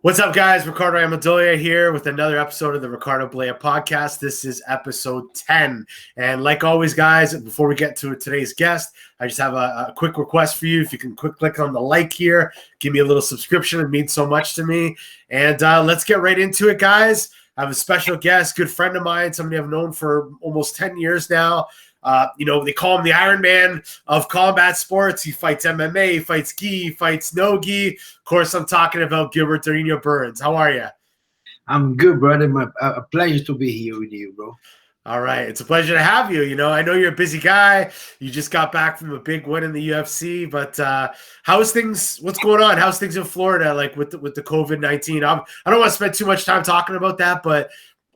What's up, guys? Riccardo Baleia here with another episode of the Riccardo Baleia podcast. This is episode 10. And like always, guys, before we get to today's guest, I just have a quick request for you. If you can click on the like here, give me a little subscription. It means so much to me. And let's get right into it, guys. I have a special guest, good friend of mine, somebody I've known for almost 10 years now. They call him the Iron Man of combat sports. He fights MMA, he fights gi, he fights no gi. Of course, I'm talking about Gilbert Durinho Burns. How are you? I'm good, brother. A pleasure to be here with you, bro. All right. It's a pleasure to have you. I know you're a busy guy. You just got back from a big win in the UFC, but what's going on? How's things in Florida, like with the COVID-19? I don't want to spend too much time talking about that, but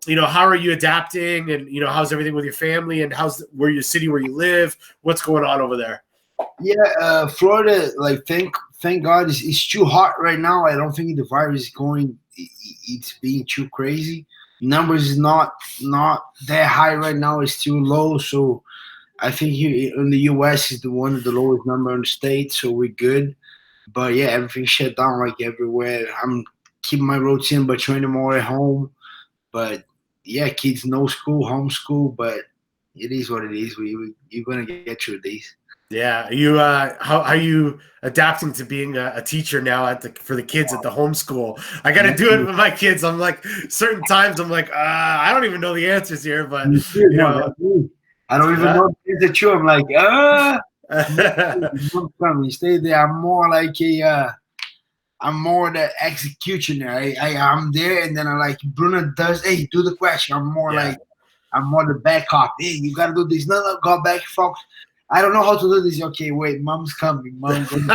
how are you adapting, and how's everything with your family, and how's your city where you live? What's going on over there? Yeah, Florida, like thank God, it's too hot right now. I don't think the virus is going. It's being too crazy. Numbers is not that high right now. It's still low. So I think here in the US is one of the lowest number in the state. So we're good. But yeah, everything shut down like everywhere. I'm keeping my routine, but training more at home. But yeah, kids no school, homeschool, but it is what it is. You're gonna get through these. Yeah, how are you adapting to being a teacher now for the kids at the homeschool? I got to do it with my kids. I'm like, certain times I'm like, I don't even know the answers here, but I don't even know the answer. I'm like, stay there. I'm more like I'm more the executioner. I'm there, and then I like Bruno does. Hey, do the question. I'm more the backup. Hey, you gotta do this. No, go back, folks. I don't know how to do this. Okay, wait, mom's coming. Mom's going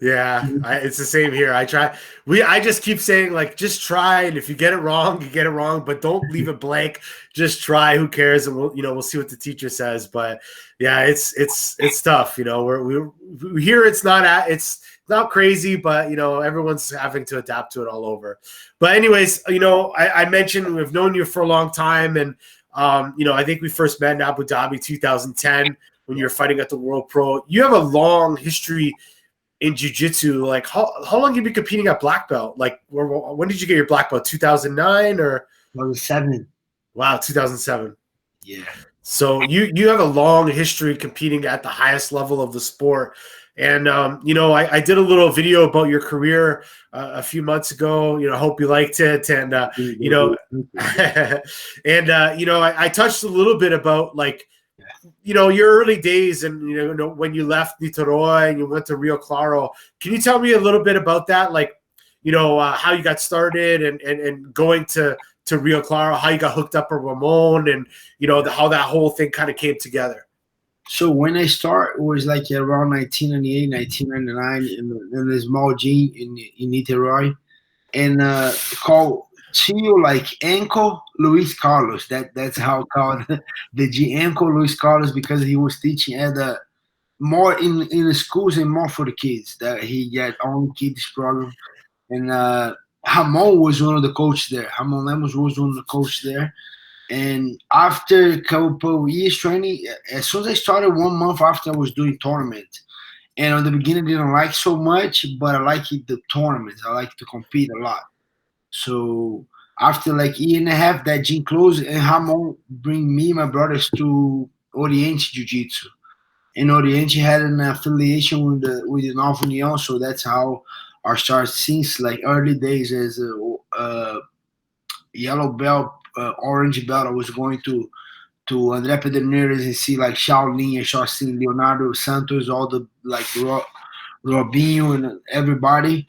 Yeah, it's the same here. I try. I just keep saying, like, just try, and if you get it wrong, you get it wrong, but don't leave it blank. Just try. Who cares? And we'll see what the teacher says. But yeah, it's tough. We're here. It's not crazy, but everyone's having to adapt to it all over. But anyways, I mentioned we've known you for a long time, and I think we first met in Abu Dhabi 2010 when you were fighting at the World Pro. You have a long history in jiu-jitsu. Like, how long have you been competing at black belt? Like, when did you get your black belt? 2009 or 2007? Wow, 2007. Yeah. So you have a long history competing at the highest level of the sport. And, I did a little video about your career a few months ago. I hope you liked it. And, I touched a little bit about, like, your early days and, when you left Niterói and you went to Rio Claro. Can you tell me a little bit about that? Like, how you got started and going to Rio Claro, how you got hooked up with Ramon and, how that whole thing kind of came together. So when I start, it was like around 1998, 1999 in the small gym in Niterói, and called Tio like Enco Luis Carlos. That's how called the gym, Enco Luis Carlos, because he was teaching at more in the schools and more for the kids. That he got own kids program, and Ramon was one of the coaches there. Ramon Lemos was one of the coaches there. And after a couple of years training, as soon as I started, 1 month after, I was doing tournament. And on the beginning, I didn't like so much, but I like the tournaments. I like to compete a lot. So after like a year and a half, that gym closed, and Ramon bring me and my brothers to Oriente Jiu Jitsu. And Oriente had an affiliation with the Nova Uniao, so that's how I started since like early days as a yellow belt. Orange belt. I was going to André Pederneiras and see like Shaolin and Shaolin, Leonardo Santos, all the like Robinho and everybody.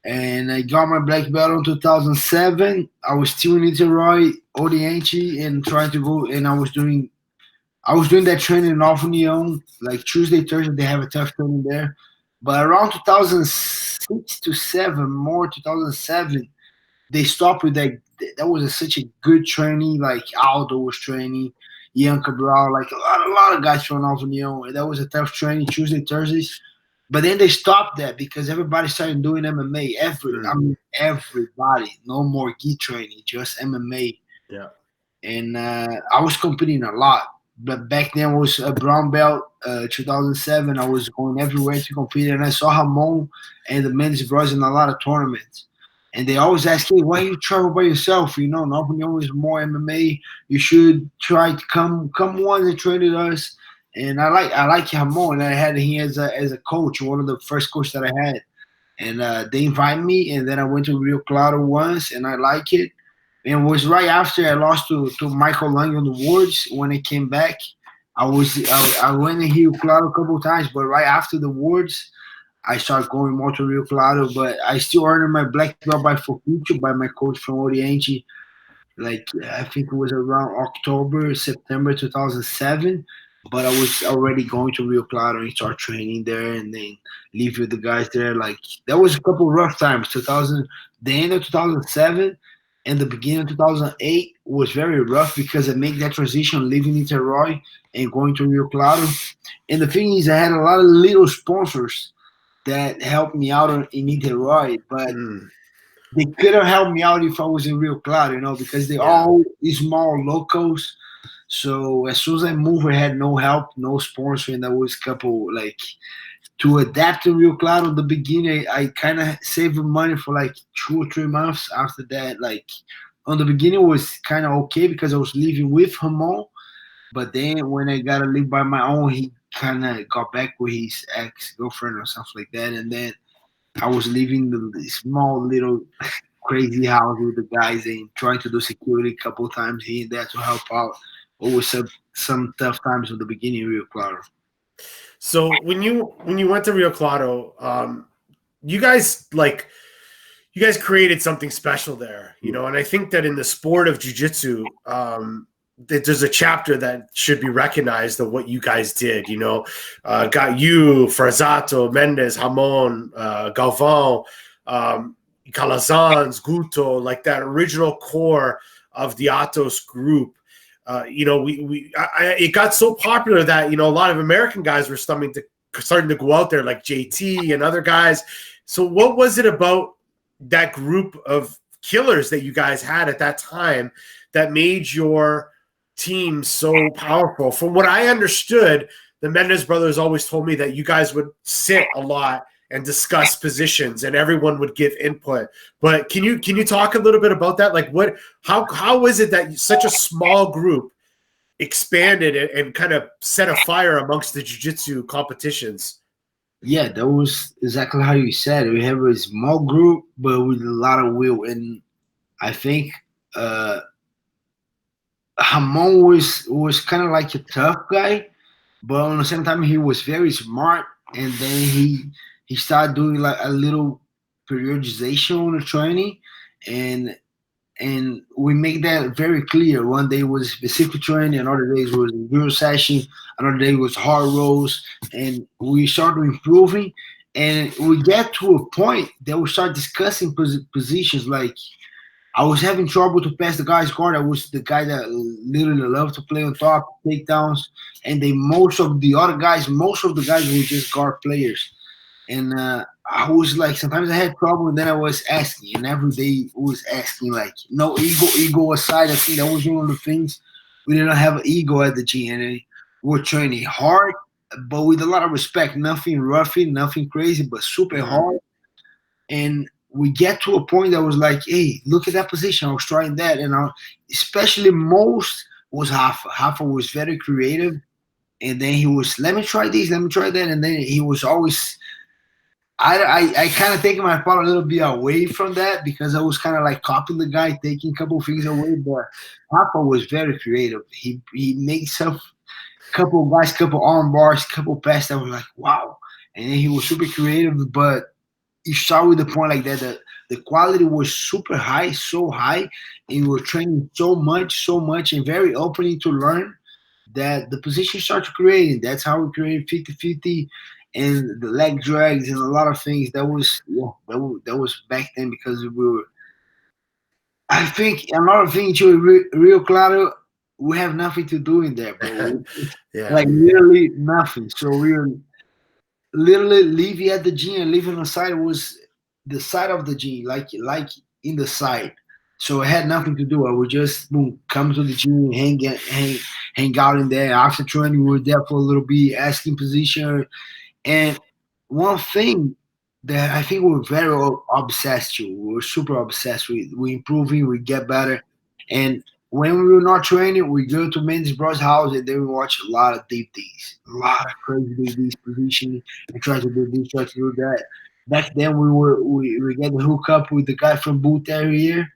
And I got my black belt in 2007. I was still in Niterói, Oriente, and trying to go. And I was doing that training in Nova União, like Tuesday, Thursday. They have a tough training there. But around 2006 to 2007, they stopped with that. That was such a good training. Like Aldo was training, Ian Cabral, like a lot of guys from Nova União. That was a tough training Tuesday, Thursdays. But then they stopped that because everybody started doing MMA. Everybody, no more gi training, just MMA. Yeah. And I was competing a lot. But back then was a brown belt, 2007. I was going everywhere to compete, and I saw Ramon and the Mendes brothers in a lot of tournaments. And they always ask, hey, why you travel by yourself? You know, Nova Uniao is more MMA. You should try to come once and train with us. And I like him more. And I had him as a coach, one of the first coaches that I had. And they invited me, and then I went to Rio Claro once, and I like it. And it was right after I lost to Michael Lang on the Worlds. When I came back, I went to Rio Claro a couple of times, but right after the Worlds, I started going more to Rio Claro. But I still earned my black belt by Fofitio, by my coach from Oriente. Like I think it was around October, September 2007. But I was already going to Rio Claro and start training there, and then live with the guys there. Like that was a couple of rough times. 2000, the end of 2007 and the beginning of 2008 was very rough because I made that transition, leaving Niterói and going to Rio Claro. And the thing is, I had a lot of little sponsors that helped me out in Niterói, but they couldn't help me out if I was in Rio Claro, you know, because they all small locals. So as soon as I moved, I had no help, no sponsor, and there was a couple like to adapt to Rio Claro. In the beginning, I kind of saved money for like 2 or 3 months. After that, like on the beginning, it was kind of okay because I was living with Ramon. But then when I got to live by my own, he kind of got back with his ex girlfriend or something like that, and then I was living the small little crazy house with the guys and trying to do security a couple of times here and there to help out. Always some tough times in the beginning of Rio Claro. So when you went to Rio Claro, you guys created something special there, you know, and I think that in the sport of jiu-jitsu, that there's a chapter that should be recognized of what you guys did, you know, got you, Frazato, Mendes, Ramon, Galvão, Calazans, Guto, like that original core of the Atos group. You know, it got so popular that, you know, a lot of American guys were starting to go out there, like JT and other guys. So what was it about that group of killers that you guys had at that time that made your team so powerful? From what I understood, the Mendes brothers always told me that you guys would sit a lot and discuss positions and everyone would give input. But can you talk a little bit about that? Like how is it that such a small group expanded and kind of set a fire amongst the jiu-jitsu competitions? Yeah, that was exactly how you said. We have a small group, but with a lot of will. And I think Ramon was kind of like a tough guy, but at the same time he was very smart. And then he started doing like a little periodization on the training, and we make that very clear. One day was specific training, another day was drill session, another day was hard rolls, and we started improving. And we get to a point that we start discussing positions. Like I was having trouble to pass the guy's guard. I was the guy that literally loved to play on top, takedowns, and most of the guys were just guard players. And I was like, sometimes I had trouble, and then I was asking, and every day was asking, like, no ego aside. I think that was one of the things. We didn't have an ego at the gym, and we're training hard, but with a lot of respect. Nothing roughing, nothing crazy, but super hard. And we get to a point that was like, hey, look at that position. I was trying that, and especially most was Rafa. Rafa was very creative, and then he was, let me try this, let me try that, and then he was always. I kind of taken my part a little bit away from that because I was kind of like copying the guy, taking a couple of things away. But Rafa was very creative. He made some couple of guys, couple arm bars, couple passes that were like, wow. And then he was super creative. But you start with the point like that the quality was super high, so high, and we were training so much, and very opening to learn that the position started creating. That's how we created 50-50. And the leg drags and a lot of things. That was back then because we were. I think another thing too, Rio Claro, we have nothing to do in there, bro. Yeah. Like literally nothing. So we were literally leaving at the gym and leaving on the side was the side of the gym, like in the side. So it had nothing to do. I would just come to the gym, hang out in there. After training, we were there for a little bit, asking position. And one thing that I think we're very obsessed too. We're super obsessed. We improving, we get better, and when we were not training, we go to Mendes Bros' house and then we watch a lot of DVDs, a lot of crazy DVDs, positioning, and try to do this, try to do that. Back then, we get the hook up with the guy from Boot every year,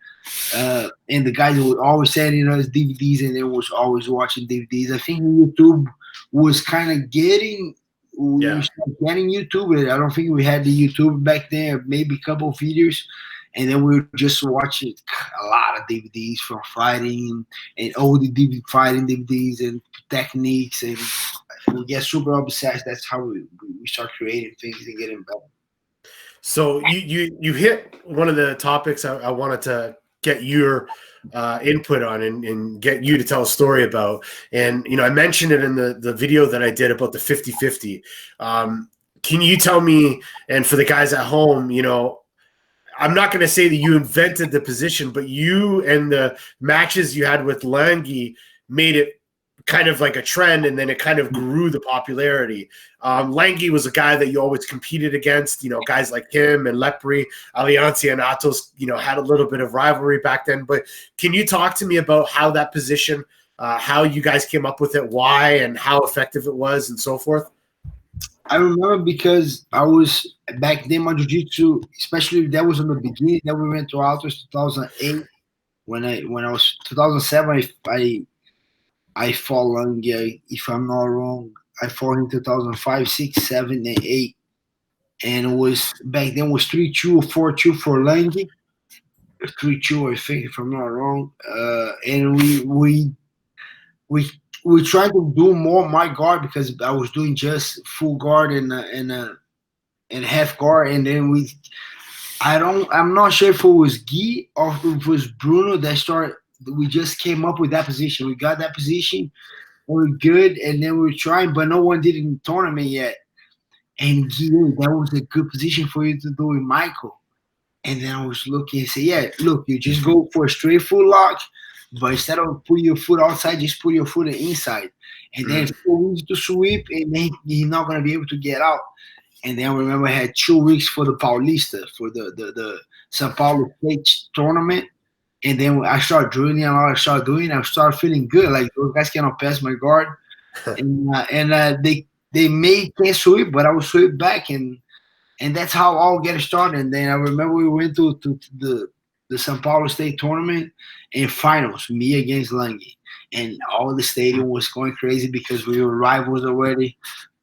and the guys would always sending us DVDs, and they was always watching DVDs. I think YouTube was kind of getting. We Yeah. started getting YouTube. I don't think we had the YouTube back then. Maybe a couple of videos, and then we were just watching a lot of DVDs from fighting and all the fighting DVDs and techniques, and we get super obsessed. That's how we start creating things and getting better. So you hit one of the topics I wanted to get your input on and get you to tell a story about. And, I mentioned it in the video that I did about the 50-50. Can you tell me, and for the guys at home, I'm not going to say that you invented the position, but you and the matches you had with Langui made it kind of like a trend, and then it kind of grew the popularity. Langui was a guy that you always competed against, guys like him and Lepri, Oriente and Atos, had a little bit of rivalry back then. But can you talk to me about how that position, how you guys came up with it, why, and how effective it was, and so forth? I remember because I was back then my jiu-jitsu, especially that was in the beginning. Then we went to Atos 2008. When I was 2007, I fought Langui. If I'm not wrong, I fought in 2005, 6, 7, and 8, and it was back then was 3-2 or 4-2 for Langui. 3-2, I think, if I'm not wrong. And we tried to do more my guard because I was doing just full guard and half guard, and then I'm not sure if it was Guy or if it was Bruno that started. We just came up with that position. We got that position. We were good, and then we were trying, but no one did it in the tournament yet. And Guy, that was a good position for you to do with Michael. And then I was looking and say, yeah, look, you just go for a straight foot lock, but instead of putting your foot outside, just put your foot inside. And then it's 4 weeks to sweep, and then he's not going to be able to get out. And then I remember I had 2 weeks for the Paulista, for the Sao Paulo State tournament. And then I started drilling and I started feeling good. Like, those guys cannot pass my guard. and they can't sweep, but I would sweep back. And that's how all get started. And then I remember we went to the Sao Paulo State tournament and finals, me against Langui. And all the stadium was going crazy because we were rivals already.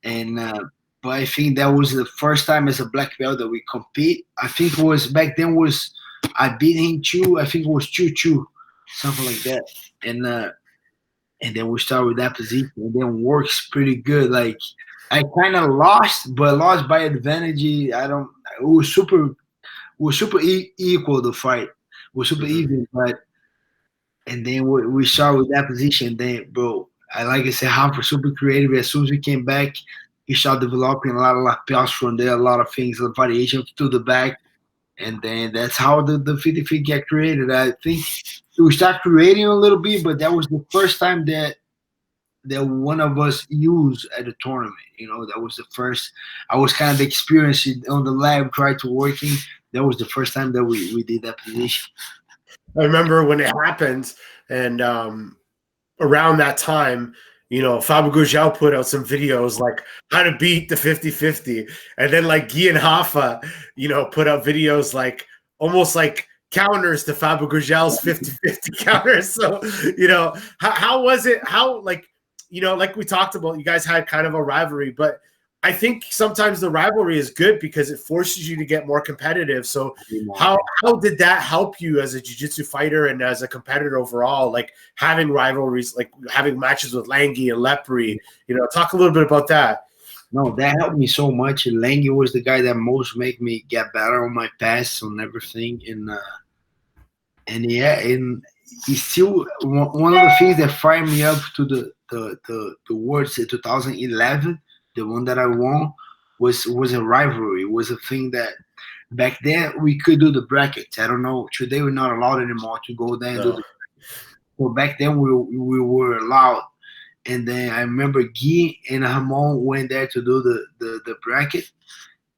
And but I think that was the first time as a black belt that we compete. I think it was back then was I beat him 2. I think it was 2-2, something like that. And then we start with that position, and then works pretty good. Like, I kind of lost, but lost by advantage. It was super equal the fight. It was super even, but and then we start with that position. Then, bro, like I said, Half was super creative. As soon as we came back, he started developing a lot of lapels from there, a lot of things, a variation to the back. And then that's how the 50-50 get created. I think we start creating a little bit, but that was the first time that one of us used at the tournament. That was the first. I was kind of experienced on the lab, tried to working. That was the first time that we did that position. I remember when it happened, and around that time, Fábio Gurgel put out some videos like how to beat the 50-50. And then like Guy and Rafa, put out videos like almost like counters to Fábio Gurgel's 50-50 counters. So, how was it? How, like we talked about, you guys had kind of a rivalry, but I think sometimes the rivalry is good because it forces you to get more competitive. So how did that help you as a jiu-jitsu fighter and as a competitor overall, like having rivalries, like having matches with Langui and Lepri? Talk a little bit about that. No, that helped me so much. And Langui was the guy that most made me get better on my pass on everything. And he's still one of the things that fired me up to the Worlds in 2011. The one that I won was a rivalry. It was a thing that back then we could do the brackets. I don't know. Today we're not allowed anymore to go there and do the brackets. So back then we were allowed. And then I remember Guy and Ramon went there to do the bracket,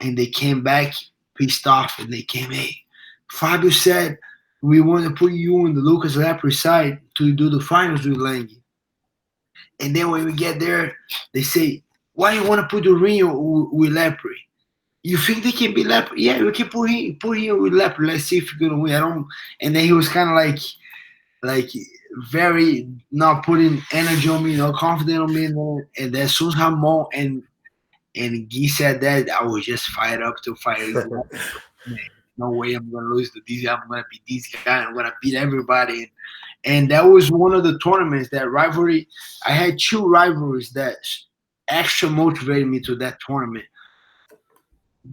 and they came back pissed off, and they came, hey, Fabio said we want to put you on the Lucas Lepre side to do the finals with Lange. And then when we get there, they say, why you want to put Durinho with Lepre? You think they can be Lepre? Yeah, we can put him with Lepre. Let's see if we're gonna win. I don't. And then he was kind of like very not putting energy on me, not confident on me. And then as soon as Ramon and Guy said that, I was just fired up to fight. Man, no way I'm gonna lose to these. I'm gonna beat these guys. I'm gonna beat everybody. And that was one of the tournaments, that rivalry. I had 2 rivalries that extra motivated me to that tournament.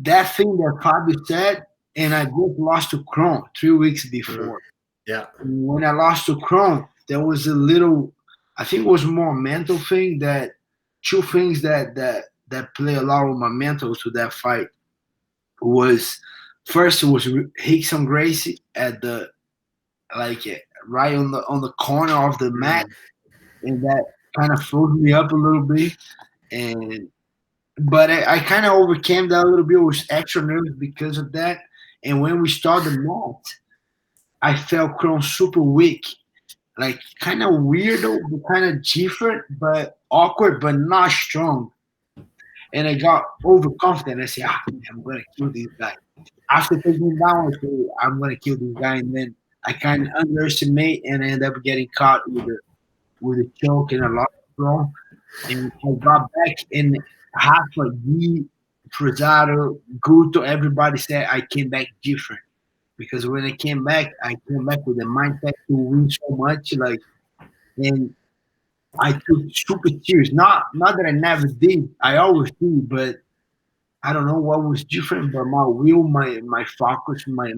That thing that Fabio said, and I just lost to Kron 3 weeks before. Yeah. When I lost to Kron, there was a little, I think it was more mental thing, that 2 things that play a lot with my mental to that fight was, first it was Rickson Gracie at the, like, right on the corner of the mat, and that kind of froze me up a little bit. But I kind of overcame that a little bit. I was extra nervous because of that. And when we started the match, I felt Kron super weak, like kind of weirdo, kind of different, but awkward, but not strong. And I got overconfident. I said, I'm going to kill this guy. After taking him down, I said, I'm going to kill this guy. And then I kind of underestimate, and I ended up getting caught with a choke and a lot of throw. And I got back, and half of Guy, Frisado, Guto, everybody said I came back different. Because when I came back with the mindset to win so much, like, and I took super serious. Not that I never did. I always do, but I don't know what was different. But my will, my focus, my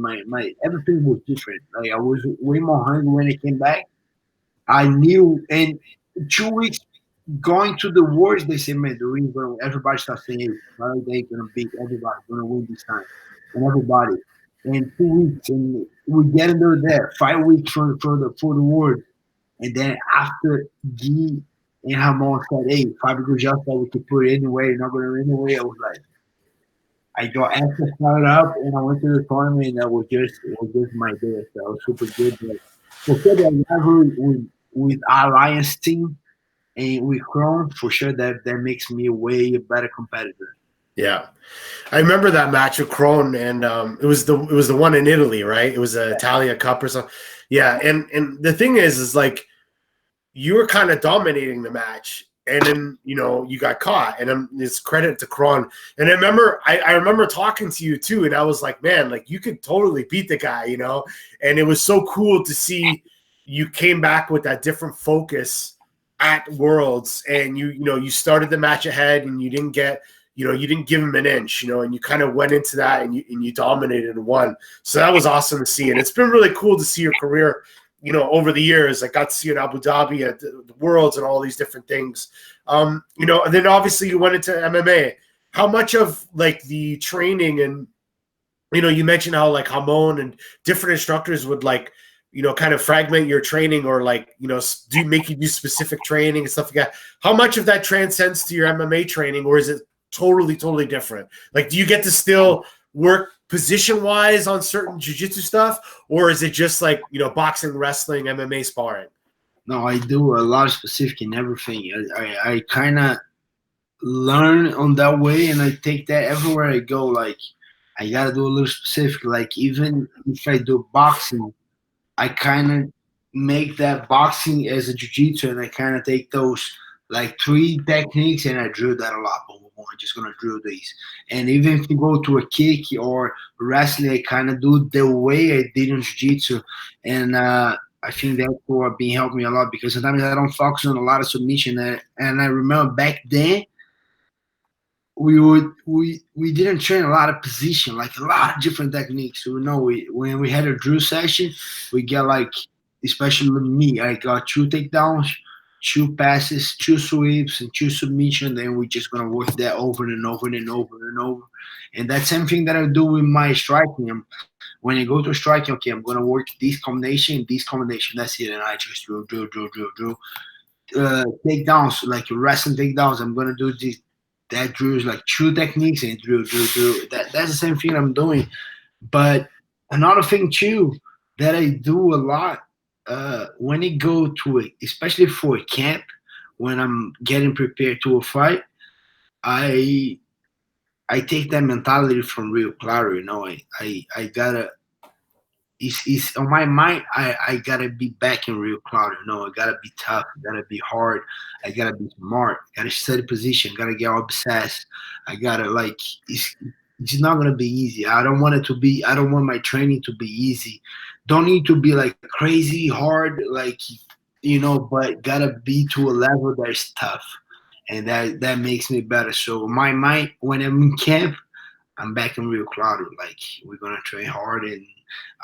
everything was different. Like, I was way more hungry when I came back. I knew, and 2 weeks going to the wars, they say, man, the ring, everybody starts saying, hey, they're gonna beat everybody, gonna win this time, and everybody. And 2 weeks, and we get into there 5 weeks for the wars. And then after Guy and Ramon said, hey, Fabio Gugel said we could put it anyway, not going to anyway, I was like, I got extra started up, and I went to the tournament, and it was just my day. So I was super good. But for sure, that rivalry with our Alliance team and with Kron, for sure that makes me a way better competitor. Yeah, I remember that match with Kron, and it was the one in Italy, right? It was a Italia Cup or something. Yeah, and the thing is like, you were kind of dominating the match, and then you got caught, and it's credit to Kron. And I remember talking to you too, and I was like, man, like, you could totally beat the guy, And it was so cool to see you came back with that different focus at Worlds, and you started the match ahead, and you didn't get. You didn't give him an inch, and you kind of went into that and you dominated and won. So that was awesome to see. And it's been really cool to see your career, over the years. I got to see you in Abu Dhabi at the Worlds and all these different things. And then obviously you went into MMA. How much of like the training and, you mentioned how like Hamon and different instructors would like, kind of fragment your training or like, make you do specific training and stuff like that. How much of that transcends to your MMA training, or is it totally different? Like, do you get to still work position wise on certain jiu-jitsu stuff, or is it just like boxing, wrestling, MMA, sparring? No, I do a lot of specific in everything. I kind of learn on that way, and I take that everywhere I go. Like, I gotta do a little specific. Like, even if I do boxing, I kind of make that boxing as a jiu-jitsu, and I kind of take those like 3 techniques, and I drill that a lot. I'm just gonna drill these. And even if you go to a kick or wrestling, I kind of do the way I did in jiu-jitsu. And I think that's what been helping me a lot, because sometimes I don't focus on a lot of submission. And I remember back then we didn't train a lot of position, like a lot of different techniques. So when we had a drill session, we get like, especially me, I got 2 takedowns, 2 passes, 2 sweeps, and 2 submission. Then we're just gonna work that over and over and over and over. And that's same thing that I do with my striking. When I go to striking, okay, I'm gonna work this combination. That's it. And I just drill. Takedowns, like wrestling takedowns, I'm gonna do this that drill is like true techniques and drill. That's the same thing I'm doing. But another thing too that I do a lot when I go to it, especially for a camp, when I'm getting prepared to a fight, I I take that mentality from real claro. You know, I gotta. It's on my mind. I gotta be back in real cloud. You know, I gotta be tough. I gotta be hard. I gotta be smart. I gotta study position. Gotta get obsessed. I gotta like. It's not gonna be easy. I don't want it to be. I don't want my training to be easy. Don't need to be like crazy hard. Like but gotta be to a level that's tough, and that makes me better. So my mind when I'm in camp, I'm back in real cloud. Like we're gonna train hard and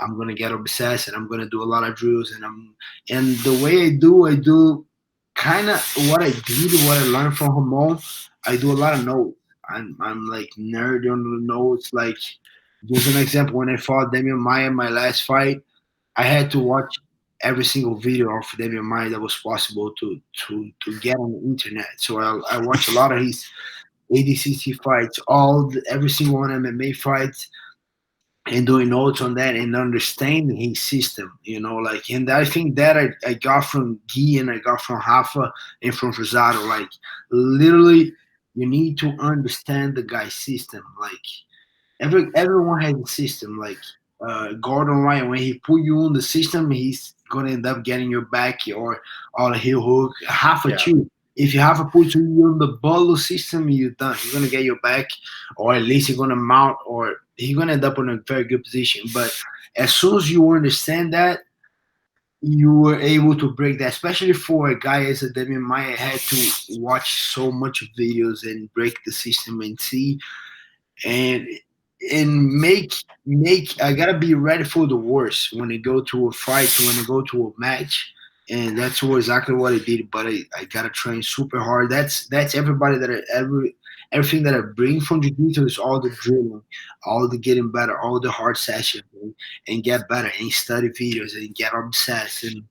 I'm gonna get obsessed and I'm gonna do a lot of drills and the way I do kind of what I did, what I learned from Ramon. I do a lot of notes. I'm like nerd on the notes. Like just an example, when I fought Damian Maya in my last fight, I had to watch every single video of Damian Maya that was possible to get on the internet. So I watch a lot of his ADCC fights, every single one MMA fights, and doing notes on that and understanding his system, like, and I think that I got from Guy and I got from Rafa and from Rosado. Like, literally, you need to understand the guy's system. Like, everyone has a system. Like, Gordon Ryan, when he put you on the system, he's gonna end up getting your back or on a heel hook. Rafa too. If you have a put you on the bolo system, you're done. You're gonna get your back, or at least you're gonna mount, or you're gonna end up in a very good position. But as soon as you understand that, you were able to break that. Especially for a guy as a Damian Maya, had to watch so much videos and break the system and see and make. I gotta be ready for the worst when I go to a fight, when I go to a match, and that's exactly what I did. But I gotta train super hard. That's everybody that everything that I bring from jiu-jitsu is all the drilling, all the getting better, all the hard sessions, and get better and study videos and get obsessed and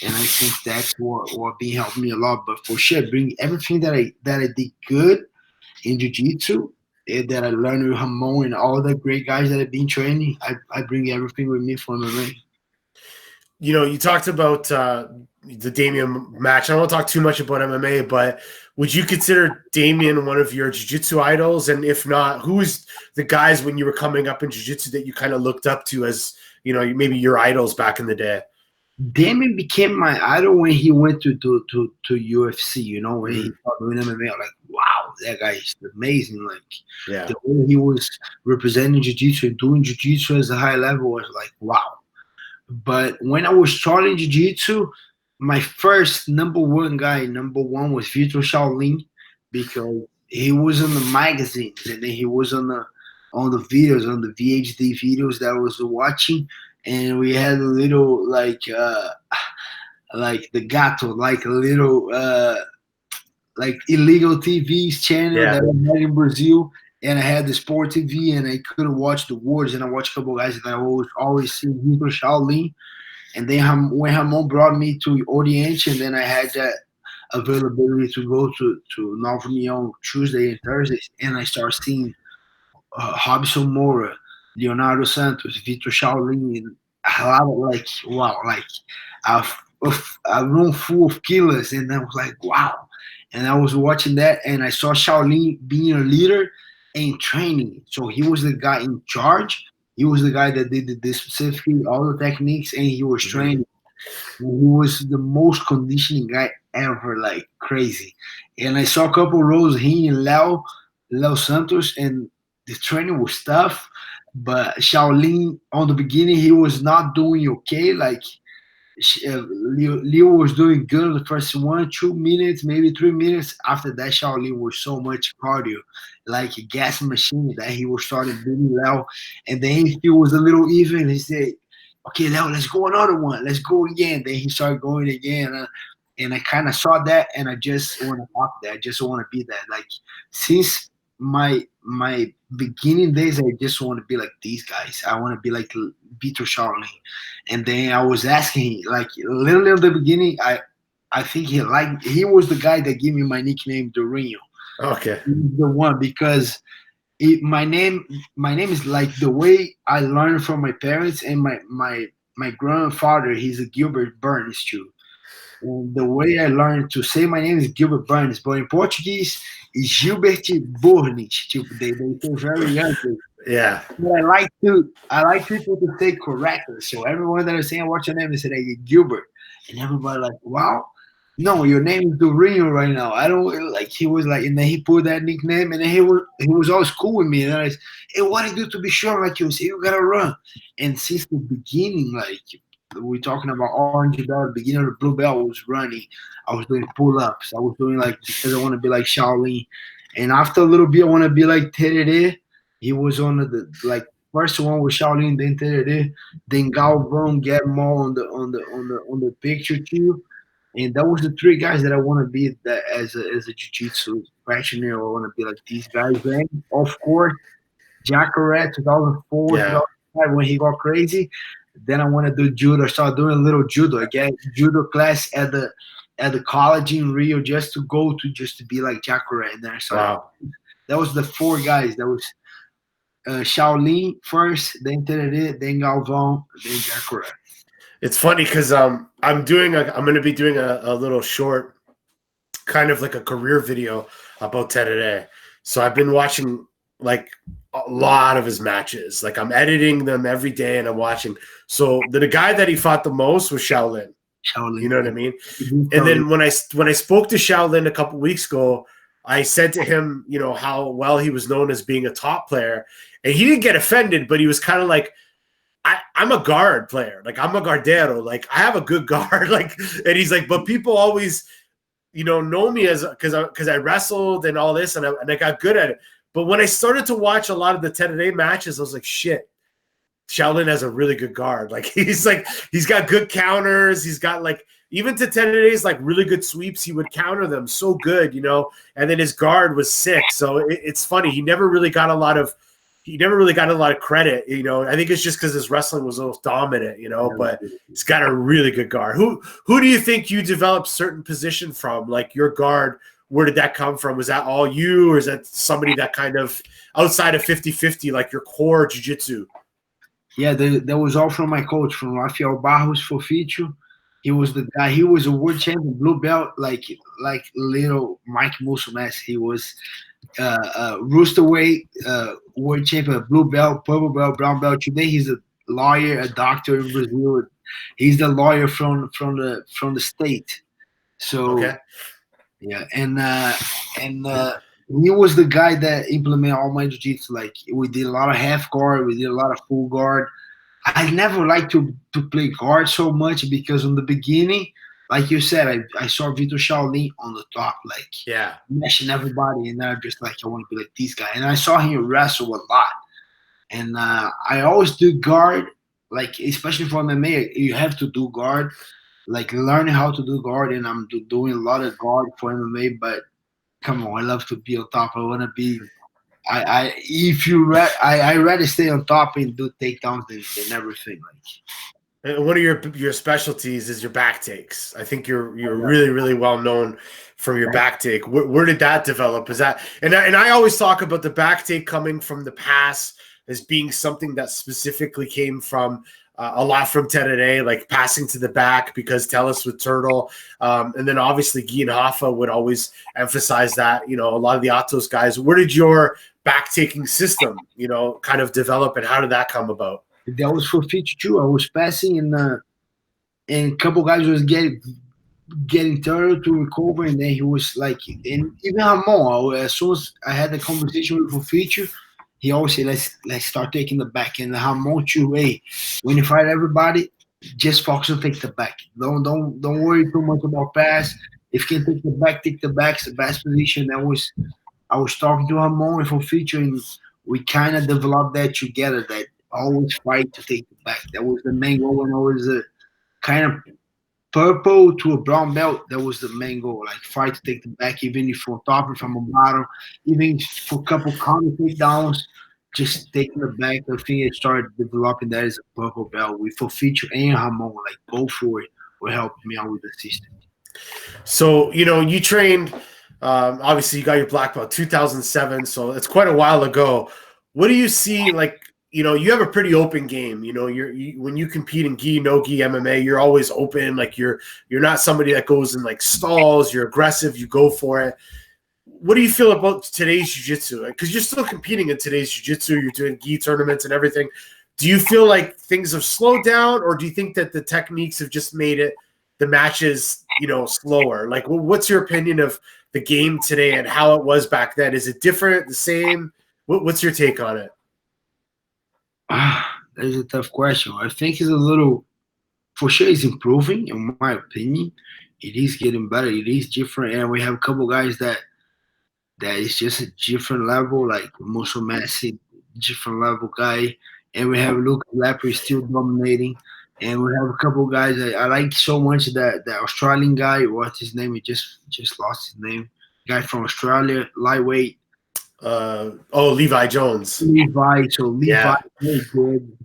I think that's what been helping me a lot. But for sure, bring everything that I did good in jiu-jitsu that I learned with Ramon and all the great guys that I've been training. I bring everything with me from MMA. You talked about the Damian match. I don't want to talk too much about MMA, but would you consider Damian one of your jiu-jitsu idols? And if not, who's the guys when you were coming up in jiu-jitsu that you kind of looked up to as, maybe your idols back in the day? Damien became my idol when he went to UFC, when he started doing MMA. I'm like, wow, that guy is amazing. Like, the way he was representing jiu-jitsu and doing jiu-jitsu as a high level was like, wow. But when I was starting jiu-jitsu, my first number one was Vitor Shaolin, because he was on the magazines and then he was on the videos, on the VHD videos that I was watching. And we had a little like the gato, like a little like illegal TV's channel that I had in Brazil, and I had the sport TV, and I couldn't watch the wars, and I watched a couple guys that I always see Vitor Shaolin, and then when Ramon brought me to Oriente, and then I had that availability to go to Nova Uniao Tuesday and Thursdays, and I started seeing Robson Moura, Leonardo Santos, Vitor Shaolin, and a lot of like, wow, like a room full of killers, and I was like, wow. And I was watching that, and I saw Shaolin being a leader and training. So he was the guy in charge. He was the guy that did the specifically all the techniques, and he was training. And he was the most conditioning guy ever, like crazy. And I saw a couple rows, he and Leo Santos, and the training was tough. But Shaolin, on the beginning, he was not doing okay. Like, Leo was doing good the first 1-2 minutes, maybe 3 minutes. After that, Shaolin was so much cardio, like a gas machine, that he was starting beating Leo. And then he was a little even. He said, okay, Leo, let's go another one. Let's go again. Then he started going again. And I kind of saw that, and I just want to talk that. I just want to be that. Like, since my beginning days, I just want to be like these guys. I want to be like Vitor Shaolin. And then I was asking, like, literally at the beginning, I think he was the guy that gave me my nickname Durinho. Okay. He's the one because my name is like the way I learned from my parents and my grandfather. He's a Gilbert Burns too. And the way I learned to say my name is Gilbert Burns, but in Portuguese is Gilbert Burns. They say very young. Yeah. But I like people to say correctly. So everyone that is saying what's your name, they say hey, Gilbert, and everybody like, wow, no, your name is Durinho right now. I don't like. He was like, and then he put that nickname, and then he was always cool with me. And I was, hey, what do you do to be sure? Like you say, you gotta run. And since the beginning, like we're talking about orange belt, the beginning of the blue belt was running. I was doing pull ups. I was doing like because I want to be like Shaolin. And after a little bit, I want to be like Terere. He was on the like first one with Shaolin, then Terere, then Galvão get more on the picture too. And that was the three guys that I want to be that as a jiu-jitsu practitioner. I want to be like these guys. Then of course, Jacare 2004, Yeah. 2005 when he got crazy. Then I want to do judo. I started doing a little judo. I get judo class at the college in Rio just to go to just to be like Jacare. And then I started. Wow. That was the four guys. That was Shaolin first, then Terere, then Galvão, then Jacare. It's funny because I'm going to be doing a little short, kind of like a career video about Terere. So I've been watching like a lot of his matches. Like I'm editing them every day and I'm watching. So the guy that he fought the most was Shaolin. Shaolin. You know what I mean? And then when I spoke to Shaolin a couple weeks ago, I said to him, you know, how well he was known as being a top player. And he didn't get offended, but he was kind of like, I'm a guard player. Like I'm a guardero. Like I have a good guard. Like, and he's like, but people always, you know me as because I wrestled and all this and I got good at it. But when I started to watch a lot of the 10-a-day matches, I was like, shit, Shaolin has a really good guard. Like he's got good counters. He's got like even to 10-a-days, like really good sweeps. He would counter them so good, you know. And then his guard was sick. So it's funny. He never really got a lot of credit, you know. I think it's just because his wrestling was a little dominant, you know, but he's got a really good guard. Who do you think you developed certain position from? Like your guard, where did that come from? Was that all you, or is that somebody that kind of outside of 50-50, like your core jiu-jitsu? Yeah, that was all from my coach, from Rafael Barros Fofitio. He was the guy. He was a world champion, blue belt, like little Mike Musumess. He was roosterweight, world champion, blue belt, purple belt, brown belt. Today he's a lawyer, a doctor in Brazil. He's the lawyer from the state. So Okay. yeah, and he was the guy that implemented all my jiu-jitsu. Like we did a lot of half guard, we did a lot of full guard. I never liked to play guard so much because in the beginning, like you said, I saw Vitor Shaolin on the top, like mashing everybody, and I'm just like I want to be like this guy. And I saw him wrestle a lot, and I always do guard, like especially for MMA, you have to do guard, like learning how to do guard, and I'm doing a lot of guard for MMA. But come on, I love to be on top. I want to be. I rather stay on top and do takedowns than everything. Like one of your specialties is your back takes. I think you're really, really well known from your back take. Where did that develop? Is that and I always talk about the back take coming from the past as being something that specifically came from a lot from Terere, like passing to the back because Tellus would turtle. And then obviously Guy and Hoffa would always emphasize that, you know, a lot of the Atos guys. Where did your back taking system, you know, kind of develop and how did that come about? That was for feature too. I was passing and a couple guys was getting turtle to recover, and then he was like, and even Ramon, as soon as I had the conversation with feature, he always said, let's start taking the back. And Ramon too, hey, when you fight everybody, just focus on take the back. Don't worry too much about pass. If you can take the back, take the back. It's the best position. I was talking to Ramon and for feature, and we kind of developed that together. That always fight to take the back. That was the main goal when I was a kind of purple to a brown belt. That was the main goal. Like fight to take the back, even if from top or from the bottom, even for a couple counter takedowns, just taking the back. I think I started developing that as a purple belt with Fofitio and Ramon. Like both were helping me out with the system. So, you know, you trained Obviously, you got your black belt 2007, so it's quite a while ago. What do you see? Like, you have a pretty open game. When you compete in gi, no gi MMA, you're always open. Like you're not somebody that goes in like stalls. You're aggressive. You go for it. What do you feel about today's jiu-jitsu? Because you're still competing in today's jiu-jitsu. You're doing gi tournaments and everything. Do you feel like things have slowed down, or do you think that the techniques have just made the matches, slower? Like, what's your opinion of the game today and how it was back then? Is it different, the same? What's your take on it? That is a tough question. I think it's a little, for sure, it's improving, in my opinion. It is getting better. It is different, and we have a couple guys that is just a different level, like Muscle Massive, different level guy. And we have Luke Lepre still dominating. And we have a couple guys that I like so much, that the Australian guy, what's his name? He just lost his name. Guy from Australia, lightweight. Levi Jones. Levi, Yeah. very good.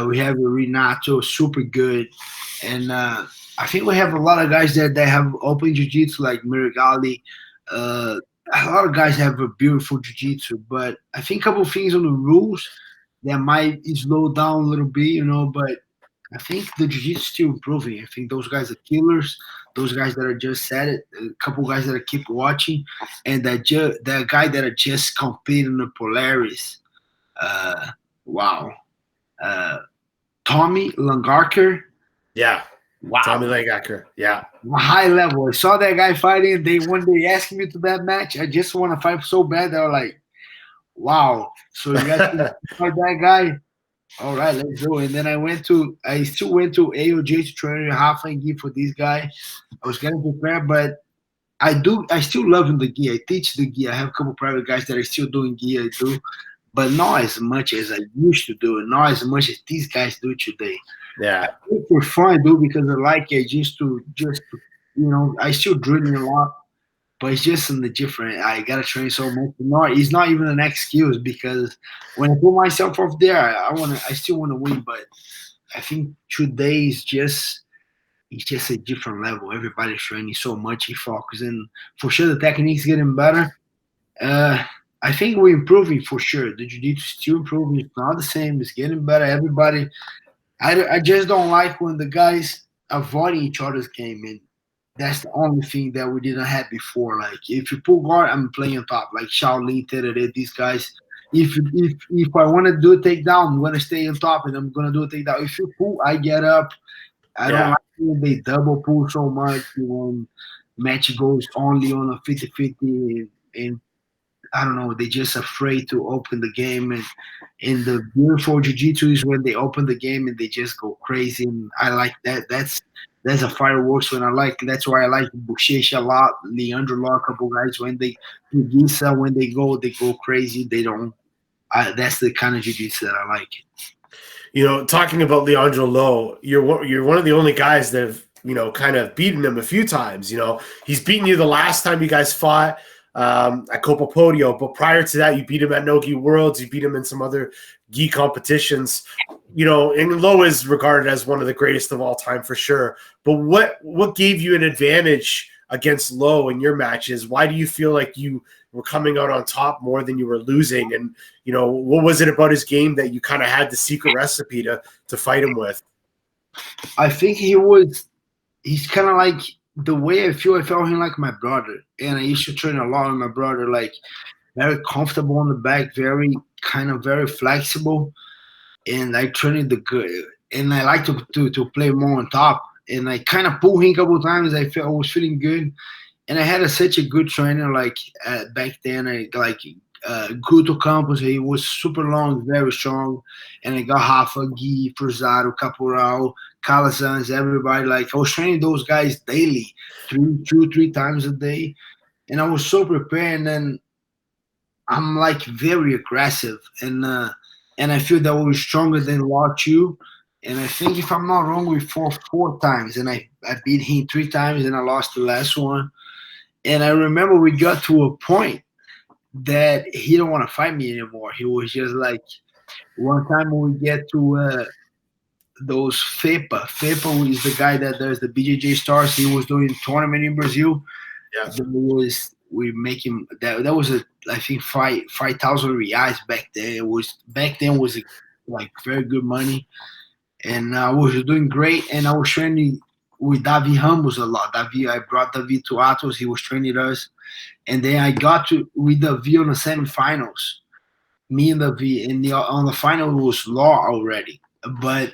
We have Renato, super good. And I think we have a lot of guys that have open jiu-jitsu, like Mirigali. A lot of guys have a beautiful jiu-jitsu, but I think a couple of things on the rules that might slow down a little bit, but I think the jiu-jitsu is still improving. I think those guys are killers. Those guys that are just at it, a couple guys that I keep watching, and that guy that are just competing in the Polaris. Wow. Tommy Langarker. Yeah. Wow. Tommy Langarker. Yeah. High level. I saw that guy fighting. When they asked me to that match, I just want to fight so bad. They were like, wow. So you got to fight that guy. All right, let's go. And then I still went to AOJ to train half and gi for this guy. I was getting prepared, but I still love the gi. I teach the gi. I have a couple private guys that are still doing gi. I do, but not as much as I used to do, and not as much as these guys do today. Yeah. I do it for fun, I do, because I like it. I still drilling a lot, but it's just in the different. I gotta train so much. It's not even an excuse, because when I put myself off there, I still wanna win. But I think today is just a different level. Everybody's training so much, he focus, and for sure the technique's getting better. I think we're improving for sure. The jiu-jitsu is still improving. It's not the same. It's getting better. Everybody. I just don't like when the guys avoiding each other's game, and that's the only thing that we didn't have before. Like, if you pull guard, I'm playing on top. Like Shaolin, Terere, these guys. If I want to do a takedown, I'm gonna stay on top, and I'm gonna do a takedown. If you pull, I get up. I don't like when they double pull so much. When match goes only on a 50-50, and I don't know, they're just afraid to open the game. And the beautiful jiu-jitsu is when they open the game and they just go crazy. And I like that. That's a fireworks when that's why I like Bushesh a lot, Leandro Law, a couple guys, when they go crazy. They don't. That's the kind of jiu-jitsu that I like. Talking about Leandro Lowe, you're one of the only guys that have kind of beaten him a few times. He's beaten you the last time you guys fought at Copa Podio, but prior to that, you beat him at No Gi Worlds. You beat him in some other gi competitions. And Lowe is regarded as one of the greatest of all time for sure. But what gave you an advantage against Lowe in your matches? Why do you feel like you were coming out on top more than you were losing? And what was it about his game that you kind of had the secret recipe to fight him with? I think he's kind of like, the way I felt him like my brother. And I used to train a lot with my brother, like very comfortable on the back, very flexible. And I trained the good, and I like to play more on top. And I kind of pulled him a couple of times. I was feeling good, and I had such a good trainer. Like back then, Guto Campos. He was super long, very strong, and I got Rafa, Gui, Cruzado, Caporal, Calazans, everybody. Like, I was training those guys daily, 3 times a day, and I was so prepared. And then I'm like very aggressive, and I feel that we were stronger than Law too. And I think, if I'm not wrong, we fought 4 times, and I beat him 3 times, and I lost the last one. And I remember we got to a point that he don't want to fight me anymore. He was just like, one time when we get to those FEPA. FEPA is the guy that does the BJJ stars. He was doing a tournament in Brazil. Yeah. we make him. That was I think 5,000 reais back then. It was like very good money, and I was doing great. And I was training with Davi Ramos a lot. I brought Davi to Atos. He was training us, and then I got to with Davi on the semifinals. Me and Davi, and on the final it was Law already, but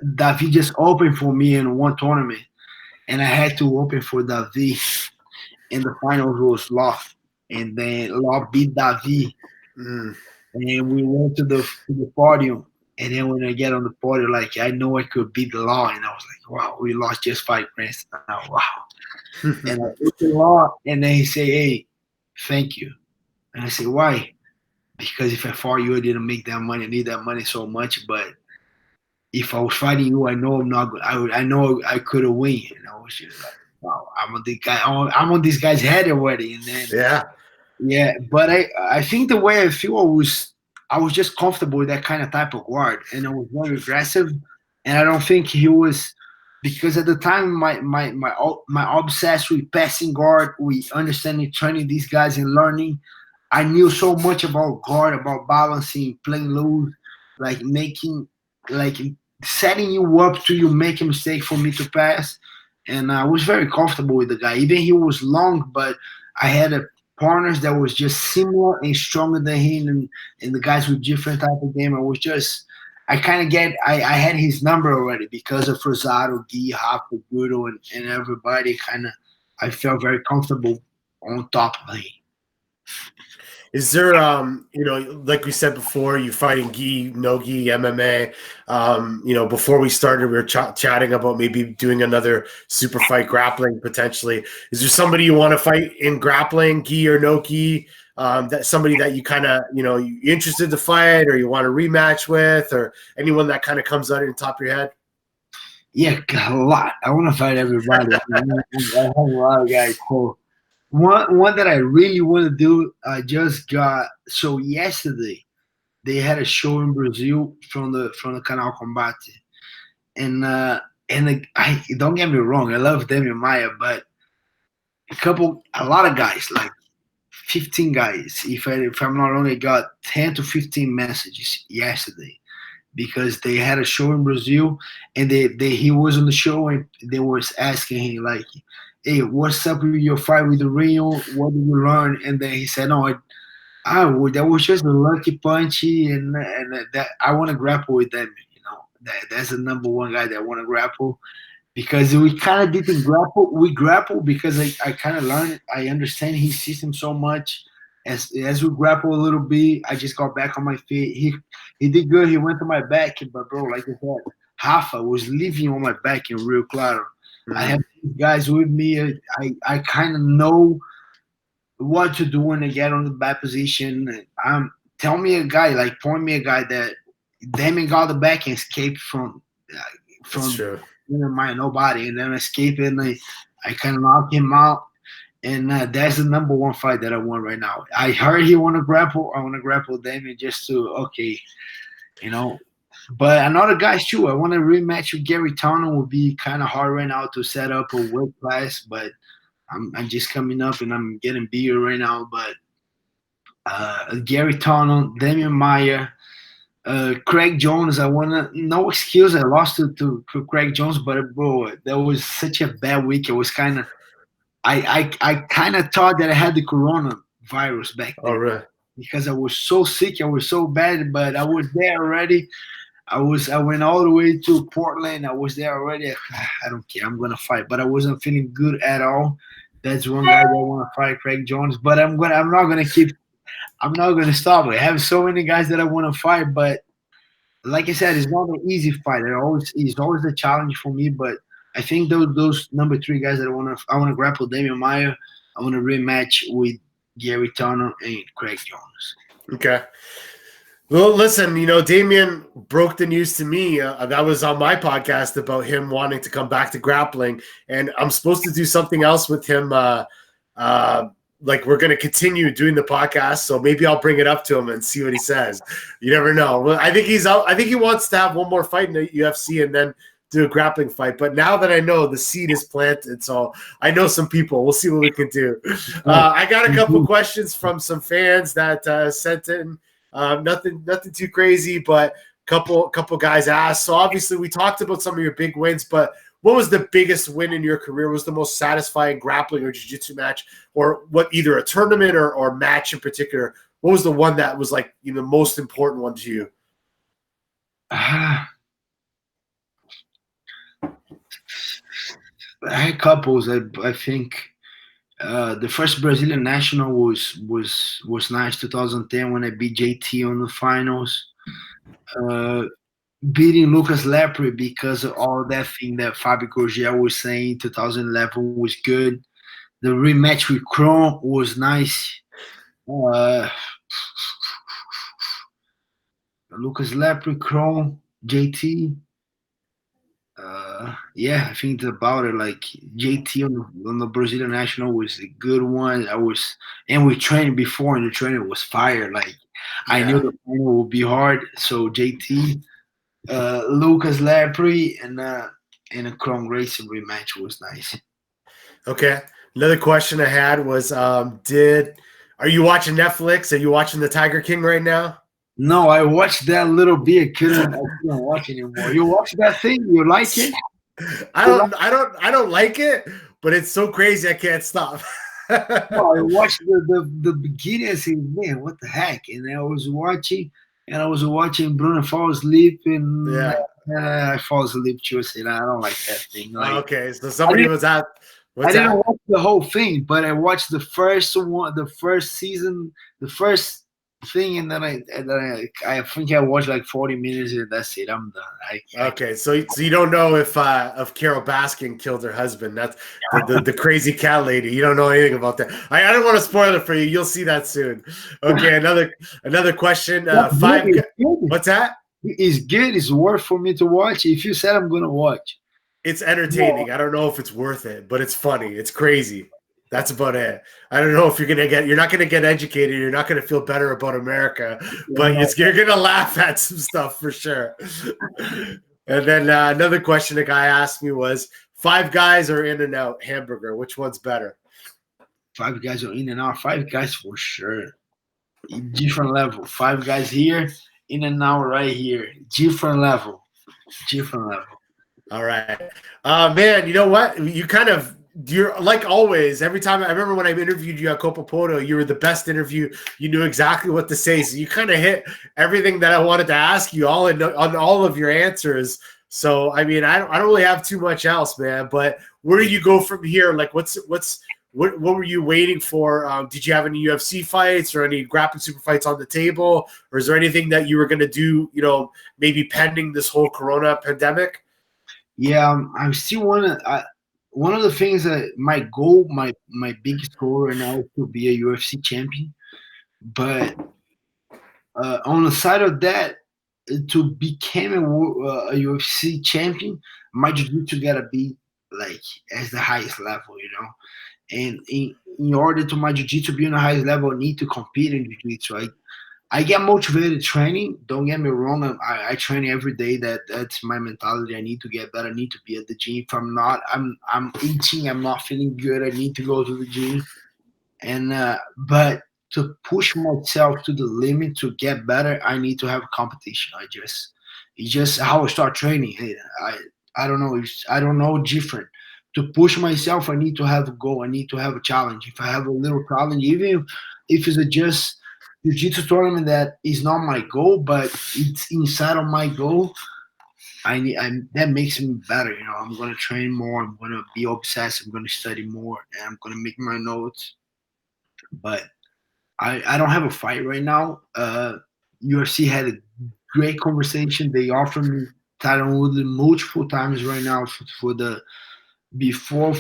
Davi just opened for me in one tournament, and I had to open for Davi. In the finals was Law, and then Law beat Davi, and we went to the podium. And then when I get on the podium, like I know I could beat the Law, and I was like, wow, we lost just 5 grand. Wow. And I beat the Law, and then he say, hey, thank you. And I say, why? Because if I fought you, I didn't make that money. I need that money so much. But if I was fighting you, I know I'm not good. I know I could have win. And I was just like, wow, I'm on this guy's head already. And then yeah. But I think the way I feel, I was just comfortable with that kind of type of guard, and I was very aggressive. And I don't think he was, because at the time my obsessed with passing guard, with understanding, training these guys and learning. I knew so much about guard, about balancing, playing loose, like setting you up to you make a mistake for me to pass. And I was very comfortable with the guy. Even he was long, but I had partners that was just similar and stronger than him, and the guys with different type of game. I had his number already because of Rosado, Gui, Rafa, Gudo, and everybody. I felt very comfortable on top of him. Is there, like we said before, you fighting gi, no gi, MMA. Before we started, we were chatting about maybe doing another super fight grappling potentially. Is there somebody you want to fight in grappling, gi or no gi? That somebody that you kind of, you're interested to fight, or you want to rematch with, or anyone that kind of comes out in the top of your head? Yeah, a lot. I want to fight everybody. I have a lot of guys. So one that I really want to do, I just got. So yesterday, they had a show in Brazil from the Canal Combate, and I don't get me wrong, I love Demian Maia, but a lot of guys, like 15 guys, if I'm not wrong, I got 10 to 15 messages yesterday because they had a show in Brazil, and he was on the show, and they was asking him like, hey, what's up with your fight with Durinho? What did you learn? And then he said, no, that was just a lucky punchy, and that I want to grapple with them. That's the number one guy that I want to grapple, because we kind of didn't grapple. We grapple because I kind of learned. I understand his system so much. As we grapple a little bit, I just got back on my feet. He did good. He went to my back, but bro, like I said, Rafa was living on my back in Rio Claro. Mm-hmm. I have these guys with me. I kind of know what to do when I get on the bad position. Tell me a guy, like point me a guy that Damon got the back and escaped from nobody, and then escape, and I kind of knock him out. And that's the number one fight that I want right now. I heard he want to grapple. I want to grapple Damon just to But another guys too. I want to rematch with Gary Tonon. Would be kind of hard right now to set up a weight class, but I'm just coming up and I'm getting bigger right now. But Gary Tonon, Demian Maia, Craig Jones. I wanna no excuse. I lost to Craig Jones, but bro, that was such a bad week. It was kind of. I kind of thought that I had the coronavirus back then. Oh, really? Because I was so sick, I was so bad, but I was there already. I went all the way to Portland. I was there already. I don't care. I'm gonna fight, but I wasn't feeling good at all. That's one guy that I want to fight, Craig Jones. But I'm not gonna stop. I have so many guys that I want to fight, but like I said, it's not an easy fight. It's always a challenge for me, but. I think those number 3 guys that I want to grapple Demian Maia. I want to rematch with Gary Tonon and Craig Jones. Okay. Well, listen, Damian broke the news to me. That was on my podcast about him wanting to come back to grappling, and I'm supposed to do something else with him. Like we're going to continue doing the podcast, so maybe I'll bring it up to him and see what he says. You never know. Well, I think he's out. I think he wants to have one more fight in the UFC and then do a grappling fight. But now that I know, the seed is planted, so I know some people. We'll see what we can do. I got a couple questions from some fans that sent in. Nothing too crazy, but couple guys asked. So obviously we talked about some of your big wins, but what was the biggest win in your career? What was the most satisfying grappling or jiu-jitsu match, or what, either a tournament or match in particular? What was the one that was like the most important one to you? I had couples. I think the first Brazilian national was nice, 2010, when I beat JT on the finals. Beating Lucas Lepre because of all that thing that Fabio Gurgel was saying, 2011 was good. The rematch with Kron was nice. Lucas Lepre, Kron, JT. Yeah, I think about it. Like JT on the Brazilian national was a good one. And we trained before, and the training was fire. Like I knew the final would be hard. So JT, Lucas Lepre, and a Kron Grayson rematch was nice. Okay. Another question I had was, are you watching Netflix? Are you watching The Tiger King right now? No, I watched that little bit. I couldn't watch anymore. You watch that thing? You like it? I don't like it, but it's so crazy I can't stop. No, I watched the beginning and said, man, what the heck? And I was watching Bruno fall asleep, and I fall asleep too. I said, I don't like that thing. Like, okay, so somebody was at. I didn't watch the whole thing, but I watched the first one, the first season, the first thing, and then I think I watched like 40 minutes, and that's it. I'm done. Okay, so you don't know if Carol Baskin killed her husband? That's the crazy cat lady. You don't know anything about that. I don't want to spoil it for you. You'll see that soon. Okay, another question. What's that? It's good. It's worth for me to watch. If you said I'm gonna watch. It's entertaining. I don't know if it's worth it, but it's funny. It's crazy. That's about it. I don't know if you're not gonna get educated. You're not gonna feel better about America, but you're gonna laugh at some stuff for sure. And then another question a guy asked me was, Five Guys or In-N-Out hamburger? Which one's better? Five Guys or In-N-Out? Five Guys for sure. Different level. Five Guys here, In-N-Out right here. Different level. All right. Man, you know what? You're like always. Every time I remember when I interviewed you at Copapoto, you were the best interview. You knew exactly what to say. So you kind of hit everything that I wanted to ask you on all of your answers. So, I mean, I don't really have too much else, man. But where do you go from here? Like, what were you waiting for? Did you have any UFC fights or any grappling super fights on the table? Or is there anything that you were going to do, maybe pending this whole Corona pandemic? Yeah, I'm still one of the things that my goal, my biggest goal right now is to be a UFC champion. But on the side of that, to become a UFC champion, my jiu-jitsu gotta be like at the highest level, And in order to my jiu-jitsu be on the highest level, I need to compete in jiu-jitsu. I get motivated training. Don't get me wrong. I train every day. That's my mentality. I need to get better. I need to be at the gym. If I'm not, I'm eating. I'm not feeling good. I need to go to the gym. And but to push myself to the limit to get better, I need to have competition. It's just how I start training. I don't know. I don't know different. To push myself, I need to have a goal. I need to have a challenge. If I have a little challenge, even if it's just jiu-jitsu tournament that is not my goal, but it's inside of my goal, that makes me better. I'm going to train more. I'm going to be obsessed. I'm going to study more, and I'm going to make my notes. But I don't have a fight right now. UFC had a great conversation. They offered me Tyron Woodley multiple times right now for the before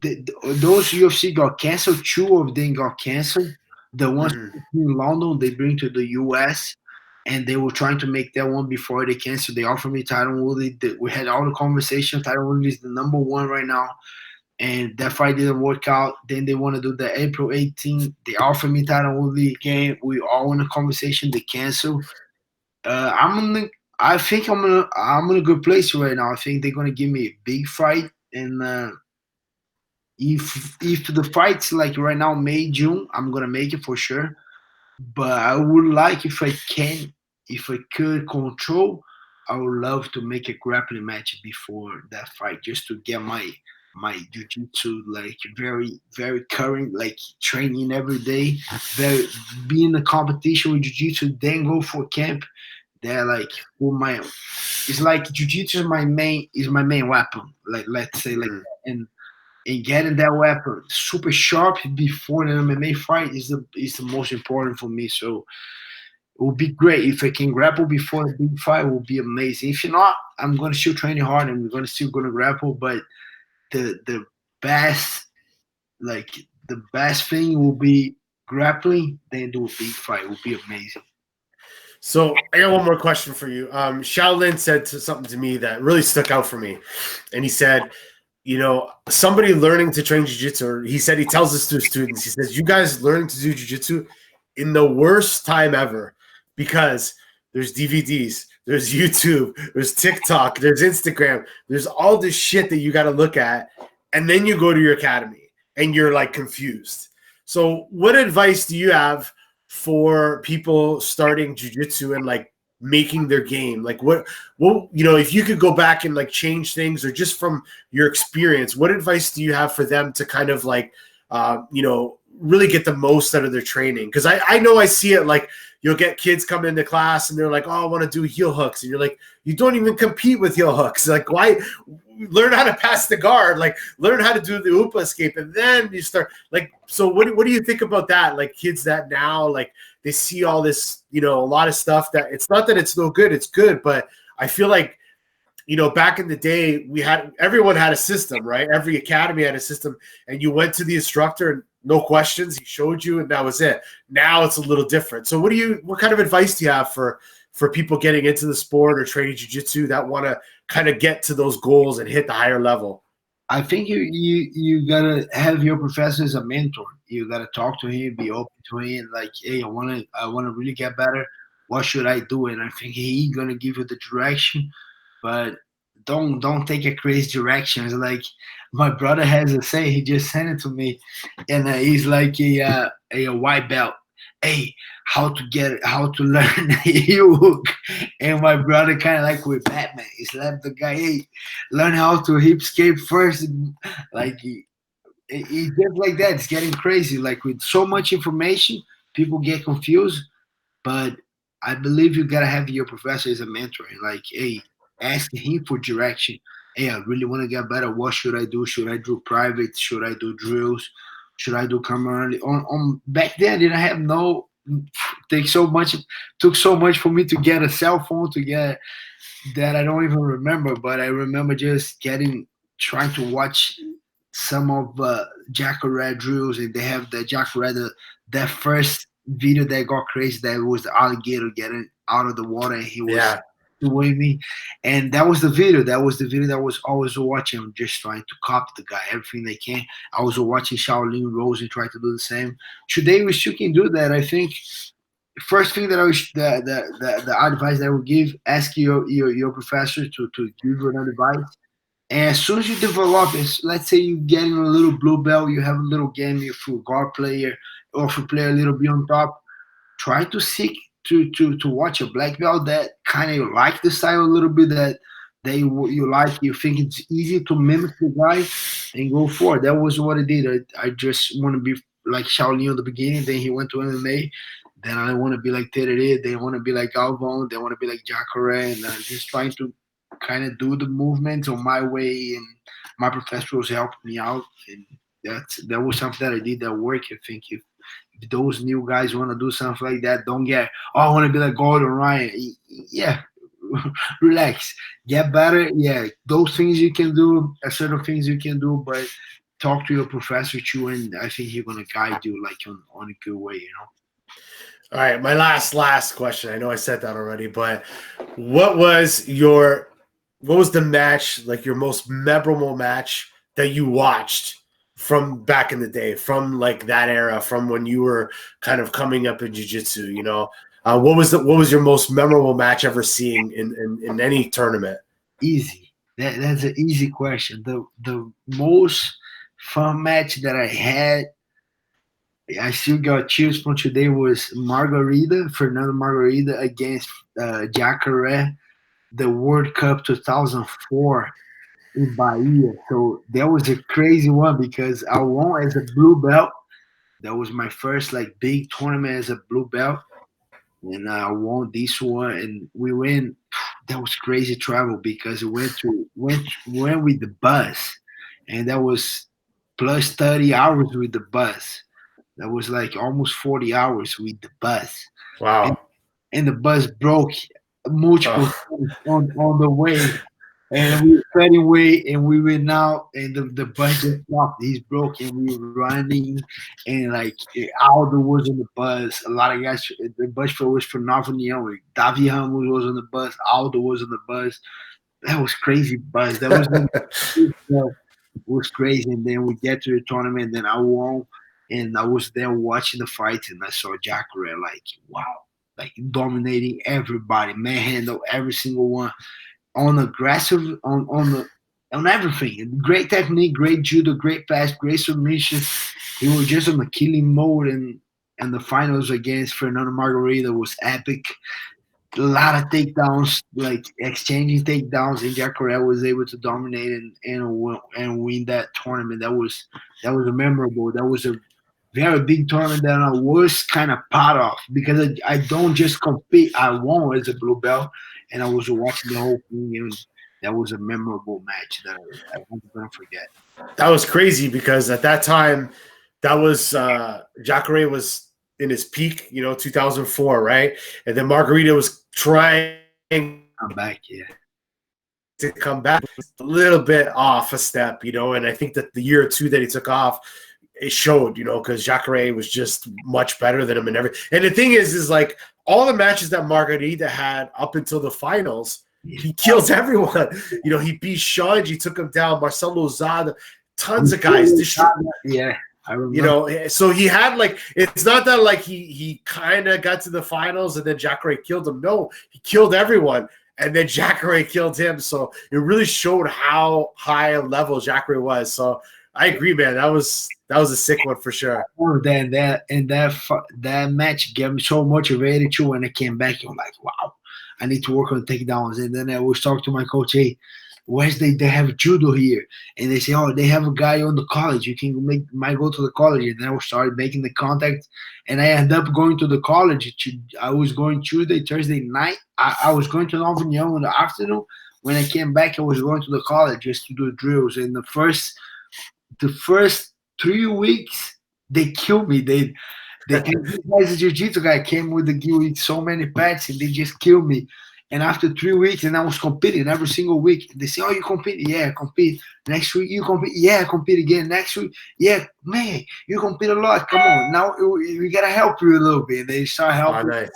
those UFC got canceled. Two of them got canceled. The ones in London, they bring to the US, and they were trying to make that one before they canceled. They offered me Tyron Woodley. We had all the conversation. Tyron Woodley is the number one right now, and that fight didn't work out. Then they want to do the April 18th. They offered me Tyron Woodley again. We all in the conversation. They canceled. I'm I think I'm in a good place right now. I think they're gonna give me a big fight, and if the fight's like right now May June, I'm gonna make it for sure. But I would like if I could control, I would love to make a grappling match before that fight, just to get my jiu-jitsu like very current, like training every day, very be in a competition with jiu-jitsu, then go for camp. They're like for my it's like jiu-jitsu is my main weapon. Like let's say like Mm. that. And getting that weapon super sharp before an MMA fight is the most important for me. So it would be great if I can grapple before the big fight. It would be amazing. If not, I'm gonna still train hard and we're gonna still gonna grapple. But the best like the best thing will be grappling. Then do a big fight. It would be amazing. So I got one more question for you. Shaolin said something to me that really stuck out for me, and he said, you know, somebody learning to train jiu-jitsu, or he said he tells this to his students, he says, you guys learning to do jiu-jitsu in the worst time ever, because there's DVDs, there's YouTube, there's TikTok, there's Instagram, there's all this shit that you got to look at, and then you go to your academy and you're like confused. So what advice do you have for people starting jiu-jitsu and like making their game? Like what, you know, if you could go back and like change things, or just from your experience, what advice do you have for them to kind of like, you know, really get the most out of their training? Because I know I see it, like you'll get kids come into class and they're like, oh, I want to do heel hooks. And you're like, you don't even compete with heel hooks. Like, why? Learn how to pass the guard, like learn how to do the upa escape, and then you start like. So what do you think about that? Like kids that now, like they see all this, you know, a lot of stuff that it's not that it's no good, it's good, but I feel like, you know, back in the day, everyone had a system, right? Every academy had a system, and you went to the instructor and no questions, he showed you, and that was it. Now it's a little different. So what kind of advice do you have for people getting into the sport or training jiu-jitsu that want to kind of get to those goals and hit the higher level? I think you gotta have your professor as a mentor. You gotta talk to him, be open to him. Like, hey, I wanna really get better. What should I do? And I think he gonna give you the direction, but don't take a crazy direction. It's like my brother has a say. He just sent it to me, and he's like a white belt. Hey, how to learn heel hook? And my brother kind of like with Batman. He slapped the guy. Hey, learn how to hip escape first. Like he just like that. It's getting crazy. Like with so much information, people get confused. But I believe you gotta have your professor as a mentor. And like, hey, ask him for direction. Hey, I really want to get better. What should I do? Should I do private? Should I do drills? Should I do camaraderie? On back then, I didn't have no take so much took so much for me to get a cell phone to get that I don't even remember, but I remember just trying to watch some of Jacare drills, and they have the Jacare, that first video that got crazy, that was the alligator getting out of the water, and he was Yeah. doing me, and that was the video. That was the video that I was always watching. I'm just trying to copy the guy, everything they can. I was watching Shaolin Rose and trying to do the same. Today we still can do that. I think first thing that I wish the advice that I would give, ask your professor to give you an advice. And as soon as you develop it, let's say you get in a little blue belt, you have a little game, if you're a guard player, or if you play a little bit on top, try to seek to watch a black belt that kind of like the style a little bit, that you like, you think it's easy to mimic the guy, and go for it. That was what I did. I just want to be like Shaolin in the beginning, then he went to MMA. Then I want to be like Terere, they want to be like Galvão, they want to be like Jacare, and just trying to kind of do the movements on my way. And my professors helped me out, and that was something that I did that worked. I think if those new guys want to do something like that, don't get, oh, I want to be like Gordon Ryan. Yeah, relax, get better. Yeah, those things you can do, certain things you can do, but talk to your professor too, and I think he's gonna guide you like on a good way. All right, my last question. I know I said that already, but what was the match, like your most memorable match that you watched from back in the day, from like that era, from when you were kind of coming up in jiu-jitsu, you know? What was your most memorable match ever seen in any tournament? Easy. That's an easy question. The most fun match that I had, I still got chills from today, was Fernando Margarida against Jacare, the World Cup 2004 in Bahia. So that was a crazy one because I won as a blue belt. That was my first like big tournament as a blue belt, and I won this one. And we went. That was crazy travel because we went with the bus, and that was plus 30 hours with the bus. That was like almost 40 hours with the bus, and Wow. and the bus broke multiple Oh. times on the way. And we were cutting away, and we went out, and the bus just stopped. He's broke, and we were running, and like Aldo was on the bus. A lot of guys. The bus was from Nova Uniao. Davi Ramos was on the bus. Aldo was on the bus. That was crazy bus. That was crazy. And then we get to the tournament, and then I won, and I was there watching the fight, and I saw Jacare like wow, like dominating everybody, manhandle every single one on aggressive on everything. Great technique, great judo, great pass, great submission. He was just on the killing mode, and the finals against Fernando Margarita was epic. A lot of takedowns, like exchanging takedowns, and Jacare was able to dominate and win that tournament. That was a memorable. That was a very big tournament that I was kind of part of because I don't just compete. I won as a blue belt, and I was watching the whole thing, and that was a memorable match that I won't gonna forget. That was crazy because at that time, that was Jacare was in his peak, 2004, right? And then Margarita was trying I'm back, yeah. to come back a little bit off a step, and I think that the year or two that he took off, it showed, because Jacare was just much better than him and everything. And the thing is like all the matches that Margarita had up until the finals, he kills everyone. He beat Shunj, he took him down, Marcelo Zada, tons of guys. Yeah, I remember. So he had like, it's not that like he kind of got to the finals and then Jacare killed him. No, he killed everyone. And then Jacare killed him. So it really showed how high a level Jacare was. So I agree, man. That was a sick one for sure. That match gave me so motivated too. When I came back, I'm like, wow, I need to work on takedowns. And then I was talking to my coach, hey, where's they have judo here? And they say, oh, they have a guy on the college. You can might go to the college. And then I started making the contact, and I ended up going to the college. I was going Tuesday, Thursday night. I was going to Nova Uniao in the afternoon. When I came back, I was going to the college just to do drills. And the first 3 weeks, they killed me. They came, this guy's a jiu-jitsu guy came with so many pets, and they just killed me. And after 3 weeks, and I was competing every single week. They say, "Oh, you compete? Yeah, compete. Next week, you compete? Yeah, compete again. Next week, yeah, man, you compete a lot. Come on, now we gotta help you a little bit." And they start helping. Oh, nice.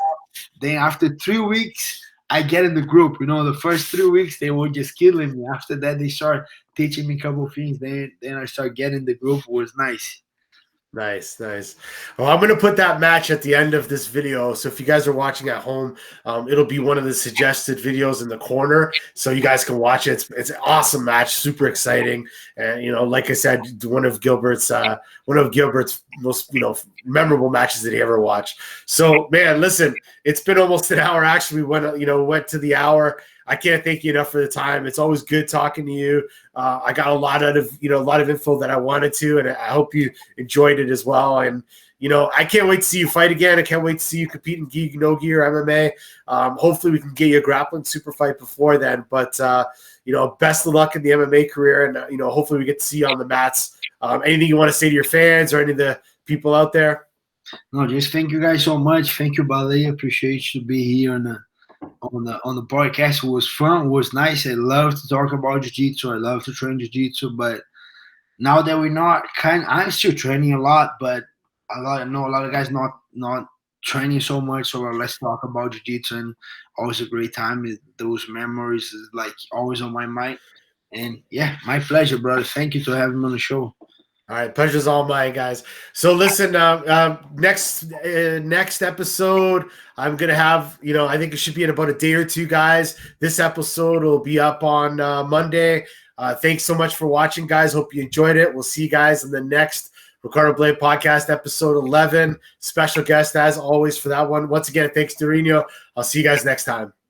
Then after 3 weeks, I get in the group. The first 3 weeks they were just killing me. After that, they start teaching me a couple of things. Then I start getting the group. It was nice. Nice. Well, I'm going to put that match at the end of this video. So if you guys are watching at home, it'll be one of the suggested videos in the corner, so you guys can watch it. It's an awesome match, super exciting, and like I said, one of Gilbert's most memorable matches that he ever watched. So, man, listen, it's been almost an hour. Actually, we went to the hour. I can't thank you enough for the time. It's always good talking to you. I got a lot out of a lot of info that I wanted to, and I hope you enjoyed it as well. And I can't wait to see you fight again. I can't wait to see you compete in gi, no gi, or MMA. Hopefully, we can get you a grappling super fight before then. But best of luck in the MMA career, and hopefully, we get to see you on the mats. Anything you want to say to your fans or any of the people out there? No, just thank you guys so much. Thank you, Baleia. Appreciate you to be here on the podcast. It was fun. It was nice. I love to talk about jiu-jitsu. I love to train jiu-jitsu, but now that we're not I'm still training a lot, but I know a lot of guys not training so much. So let's talk about jiu-jitsu, and always a great time. Those memories is like always on my mind. And yeah, my pleasure, brother. Thank you to having me on the show. All right, pleasure's all mine, guys. So listen, next episode, I'm gonna have, I think it should be in about a day or two, guys. This episode will be up on Monday. Thanks so much for watching, guys. Hope you enjoyed it. We'll see you guys in the next Riccardo Baleia podcast, episode 11. Special guest as always for that one. Once again, thanks, Durinho. I'll see you guys next time.